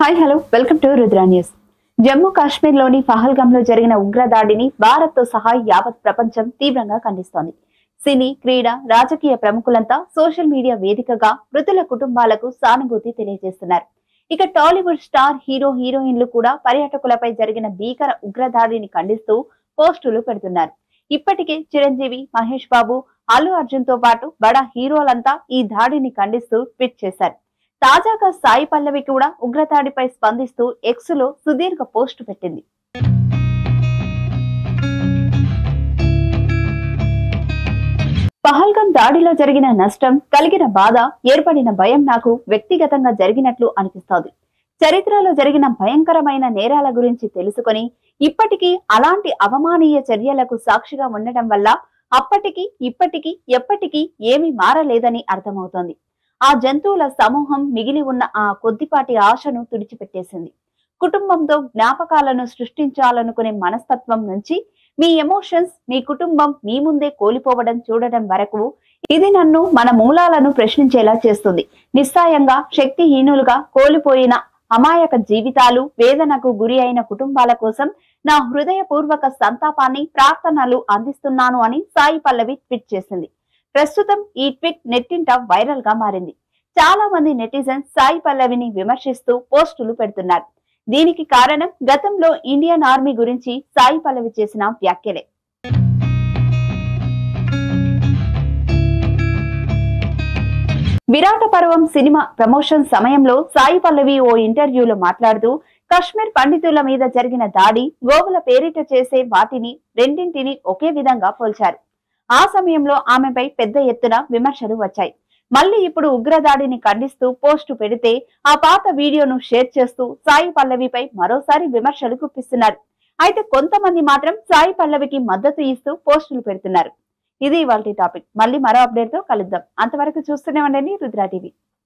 Hi hello welcome to Rudra news. Jammu Kashmir లోని పహల్గామ్ లో జరిగిన ఉగ్రదాడిని భారత్ తో సహా యావత్ ప్రపంచం తీవ్రంగా ఖండిస్తోంది. సినీ, క్రీడా, రాజకీయ ప్రముఖులంతా సోషల్ మీడియా వేదికగా మృతుల కుటుంబాలకు సానుభూతి తెలియజేస్తున్నారు. ఇక టాలీవుడ్ స్టార్ హీరో హీరోయిన్లు కూడా పర్యాటకులపై జరిగిన భీకర ఉగ్రదాడిని ఖండిస్తూ పోస్టులు పెడుతున్నారు. ఇప్పటికే చిరంజీవి, మహేష్ బాబు, అల్లు అర్జున్ తో పాటు బడా హీరోలంతా ఈ దాడిని ఖండిస్తూ ట్వీట్ చేశారు. తాజాగా సాయి పల్లవి కూడా ఉగ్రదాడిపై స్పందిస్తూ ఎక్స్ లో సుదీర్ఘ పోస్టు పెట్టింది. పహల్గామ్ దాడిలో జరిగిన నష్టం, కలిగిన బాధ, ఏర్పడిన భయం నాకు వ్యక్తిగతంగా జరిగినట్లు అనిపిస్తోంది. చరిత్రలో జరిగిన భయంకరమైన నేరాల గురించి తెలుసుకొని ఇప్పటికీ అలాంటి అవమానీయ చర్యలకు సాక్షిగా ఉండటం వల్ల అప్పటికి ఇప్పటికీ ఎప్పటికీ ఏమీ మారలేదని అర్థమవుతోంది. ఆ జంతువుల సమూహం మిగిలి ఉన్న ఆ కొద్దిపాటి ఆశను తుడిచిపెట్టేసింది. కుటుంబంతో జ్ఞాపకాలను సృష్టించాలనుకునే మనస్తత్వం నుంచి మీ ఎమోషన్స్, మీ కుటుంబం మీ ముందే కోల్పోవడం చూడడం వరకు ఇది నన్ను మన మూలాలను ప్రశ్నించేలా చేస్తుంది. నిస్సాయంగా, శక్తిహీనులుగా కోల్పోయిన అమాయక జీవితాలు, వేదనకు గురి అయిన కుటుంబాల కోసం నా హృదయపూర్వక సంతాపాన్ని, ప్రార్థనలు అందిస్తున్నాను అని సాయి పల్లవి ట్వీట్ చేసింది. ప్రస్తుతం ఈ ట్వీట్ నెట్టింట వైరల్ గా మారింది. చాలా మంది నెటిజన్స్ సాయి పల్లవిని విమర్శిస్తూ పోస్టులు పెడుతున్నారు. దీనికి కారణం గతంలో ఇండియన్ ఆర్మీ గురించి సాయి పల్లవి చేసిన వ్యాఖ్యలే. విరాట పర్వం సినిమా ప్రమోషన్ సమయంలో సాయి పల్లవి ఓ ఇంటర్వ్యూలో మాట్లాడుతూ కశ్మీర్ పండితుల మీద జరిగిన దాడి, గోవుల పేరిట చేసే వాటిని రెండింటిని ఒకే విధంగా పోల్చారు. ఆ సమయంలో ఆమెపై పెద్ద ఎత్తున విమర్శలు వచ్చాయి. మళ్ళీ ఇప్పుడు ఉగ్రదాడిని ఖండిస్తూ పోస్టు పెడితే ఆ పాత వీడియోను షేర్ చేస్తూ సాయి పల్లవిపై మరోసారి విమర్శలు గుప్పిస్తున్నారు. అయితే కొంతమంది మాత్రం సాయి పల్లవికి మద్దతు ఇస్తూ పోస్టులు పెడుతున్నారు. ఇది ఇవాల్టి టాపిక్. మళ్ళీ మరో అప్డేట్ తో కలుద్దాం. అంతవరకు చూస్తూనే ఉండండి రుద్ర టీవీ.